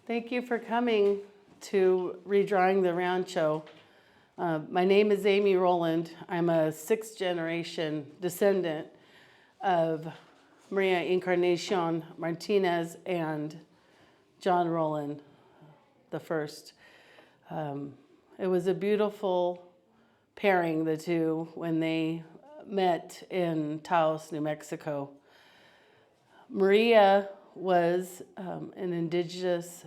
Thank you for coming to Redrawing the Rancho. My name is Amy Rowland. I'm a sixth generation descendant of Maria Encarnacion Martinez and John Rowland the first. It was a beautiful pairing, the two, when they met in Taos, New Mexico. Maria was an indigenous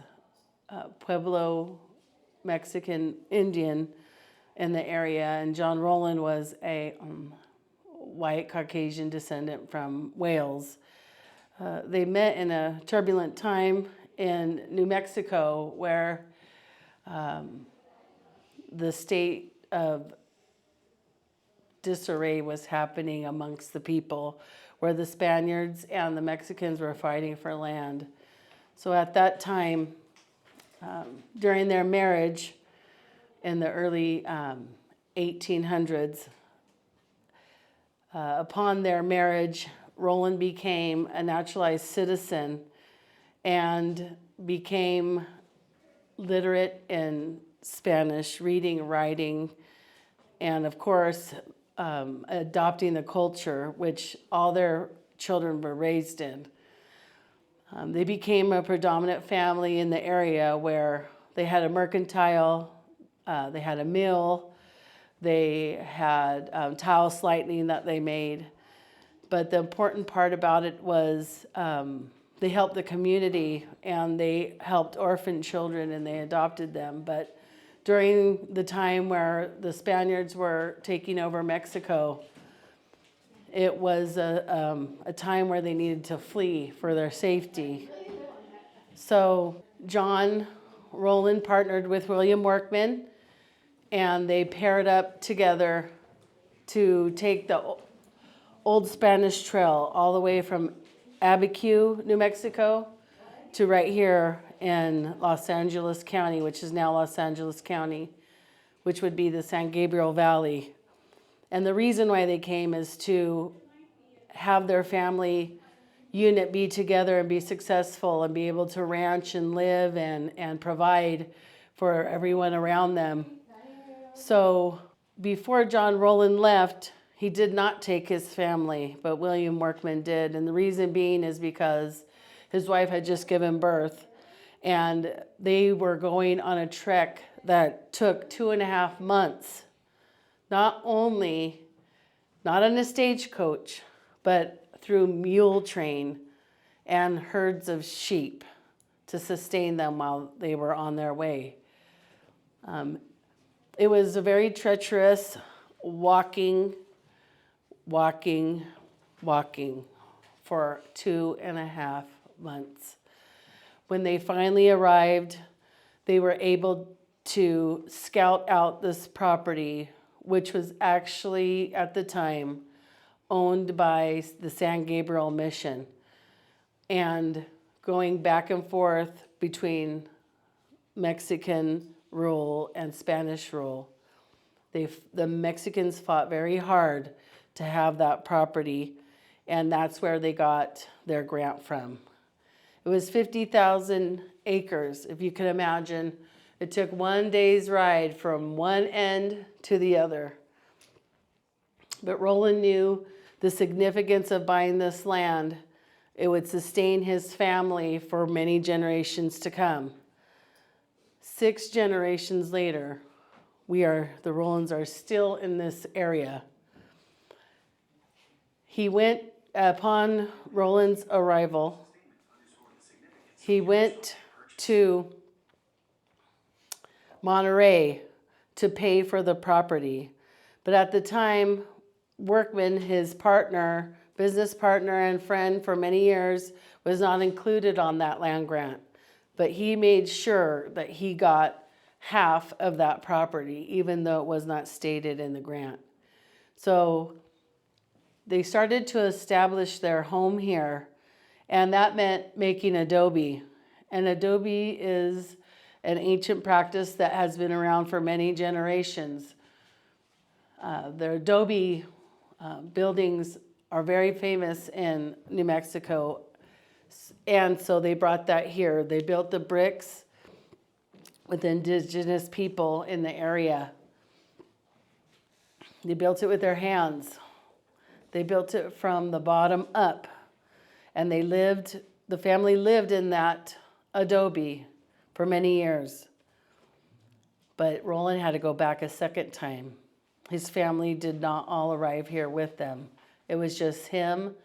Pueblo Mexican Indian in the area, and John Rowland was a white Caucasian descendant from Wales. They met in a turbulent time in New Mexico where the state of disarray was happening amongst the people, where the Spaniards and the Mexicans were fighting for land. So at that time, during their marriage in the early 1800s, upon their marriage, Rowland became a naturalized citizen and became literate in Spanish, reading, writing, and of course, adopting the culture which all their children were raised in. They became a predominant family in the area where they had a mercantile, they had a mill, they had tile lightning that they made. But the important part about it was they helped the community and they helped orphan children and they adopted them. But during the time where the Spaniards were taking over Mexico, it was a time where they needed to flee for their safety. So John Rowland partnered with William Workman, and they paired up together to take the old Spanish Trail all the way from Abiquiu, New Mexico, to right here in Los Angeles County, which is now Los Angeles County, which would be the San Gabriel Valley. And the reason why they came is to have their family unit be together and be successful and be able to ranch and live and provide for everyone around them. So before John Rowland left, he did not take his family, but William Workman did. And the reason being is because his wife had just given birth and they were going on a trek that took 2.5 months. Not on a stagecoach, but through mule train and herds of sheep to sustain them while they were on their way. It was a very treacherous walking for 2.5 months. When they finally arrived, they were able to scout out this property, which was actually at the time owned by the San Gabriel Mission, and going back and forth between Mexican rule and Spanish rule. The Mexicans fought very hard to have that property, and that's where they got their grant from. It was 50,000 acres, if you can imagine. It took one day's ride from one end to the other. But Rowland knew the significance of buying this land. It would sustain his family for many generations to come. 6 generations later, the Rowlands are still in this area. He went, upon Rowland's arrival, he went to Monterey to pay for the property. But at the time, Workman, his partner, business partner and friend for many years, was not included on that land grant. But he made sure that he got half of that property, even though it was not stated in the grant. So they started to establish their home here, and that meant making adobe. And adobe is an ancient practice that has been around for many generations. The adobe buildings are very famous in New Mexico, And so they brought that here. They built the bricks with indigenous people in the area. They built it with their hands. They built it from the bottom up. And the family lived in that adobe for many years. But Rowland had to go back a second time. His family did not all arrive here with them. It was just him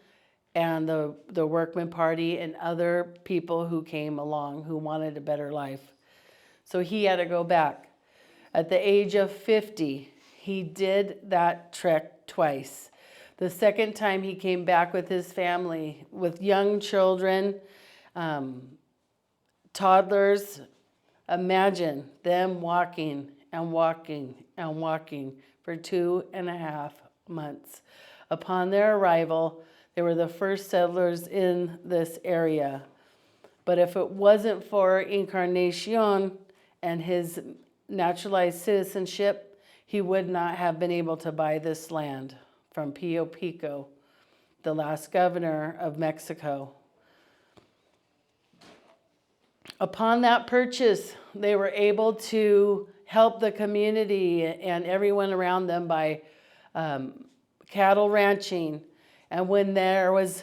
and the workman party and other people who came along who wanted a better life. So he had to go back. At the age of 50, he did that trek twice. The second time he came back with his family, with young children, toddlers. Imagine them walking and walking and walking for 2.5 months. Upon their arrival, they were the first settlers in this area. But if it wasn't for Encarnacion and his naturalized citizenship, he would not have been able to buy this land from Pio Pico, the last governor of Mexico. Upon that purchase, they were able to help the community and everyone around them by cattle ranching. And when there was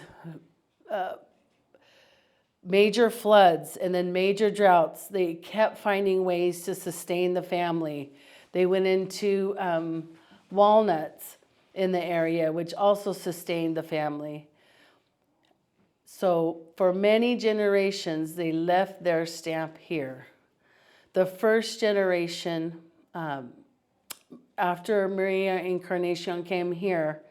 major floods and then major droughts, they kept finding ways to sustain the family. They went into walnuts in the area, which also sustained the family. So for many generations, they left their stamp here. The first generation, after Maria Encarnacion came here,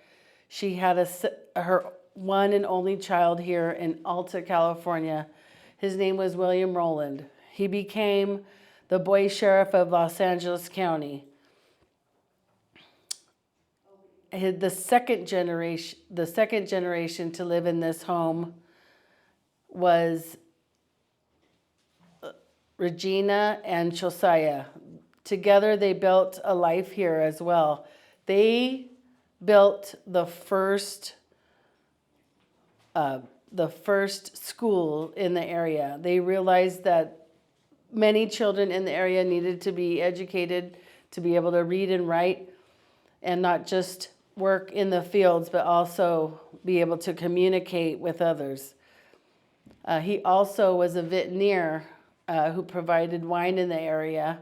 she had her one and only child here in Alta, California. His name was William Rowland. He became the boy sheriff of Los Angeles County. The second generation to live in this home was Regina and Josiah. Together they built a life here as well. They built the first school in the area. They realized that many children in the area needed to be educated to be able to read and write and not just work in the fields, but also be able to communicate with others. He also was a vintner who provided wine in the area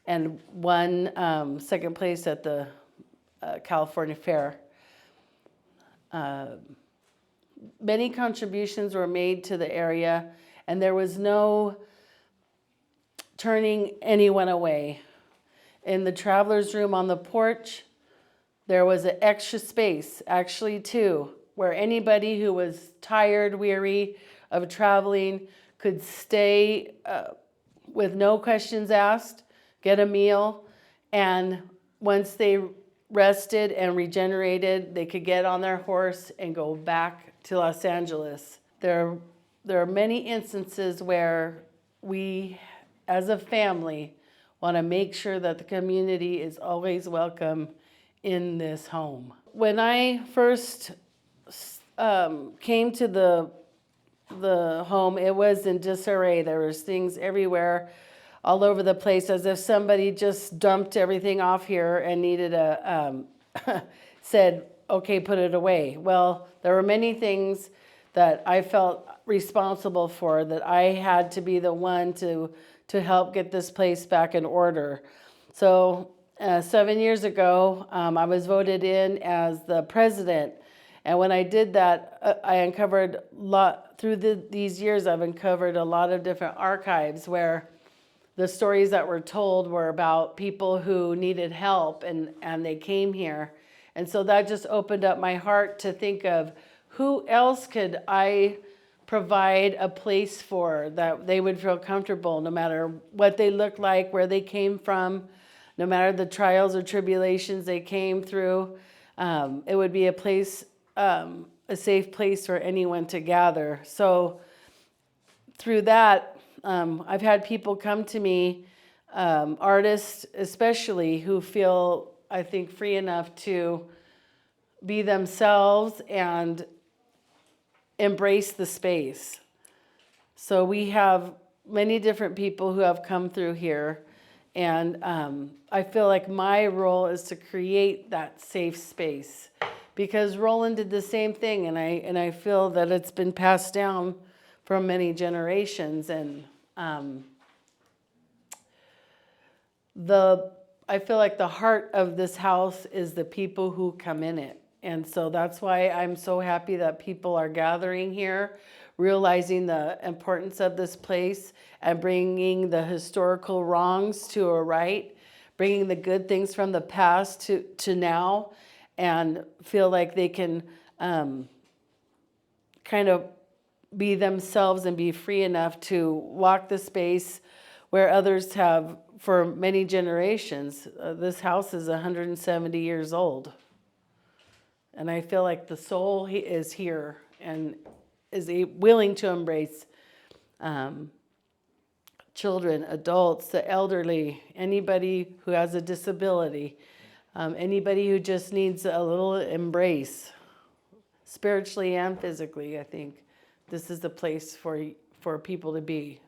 and won second place at the California Fair. Many contributions were made to the area, and there was no turning anyone away. In the traveler's room on the porch, there was an extra space, actually two, where anybody who was tired, weary of traveling could stay with no questions asked, get a meal, and once they rested and regenerated, they could get on their horse and go back to Los Angeles. There are many instances where we, as a family, want to make sure that the community is always welcome in this home. When I first came to the home, it was in disarray. There was things everywhere, all over the place, as if somebody just dumped everything off here and needed said, okay, put it away. Well, there were many things that I felt responsible for, that I had to be the one to help get this place back in order. So 7 years ago, I was voted in as the president. And when I did that, I uncovered these years, I've uncovered a lot of different archives where the stories that were told were about people who needed help and they came here. And so that just opened up my heart to think of who else could I provide a place for that they would feel comfortable no matter what they looked like, where they came from, no matter the trials or tribulations they came through. It would be a place, a safe place for anyone to gather. So through that, I've had people come to me, artists especially, who feel, I think, free enough to be themselves and embrace the space. So we have many different people who have come through here. And I feel like my role is to create that safe space, because Rowland did the same thing. And I feel that it's been passed down from many generations. And I feel like the heart of this house is the people who come in it. And so that's why I'm so happy that people are gathering here, realizing the importance of this place and bringing the historical wrongs to a right, bringing the good things from the past to now, and feel like they can kind of be themselves and be free enough to walk the space where others have for many generations. This house is 170 years old. And I feel like the soul is here and is willing to embrace children, adults, the elderly, anybody who has a disability, anybody who just needs a little embrace, spiritually and physically. I think this is the place for people to be.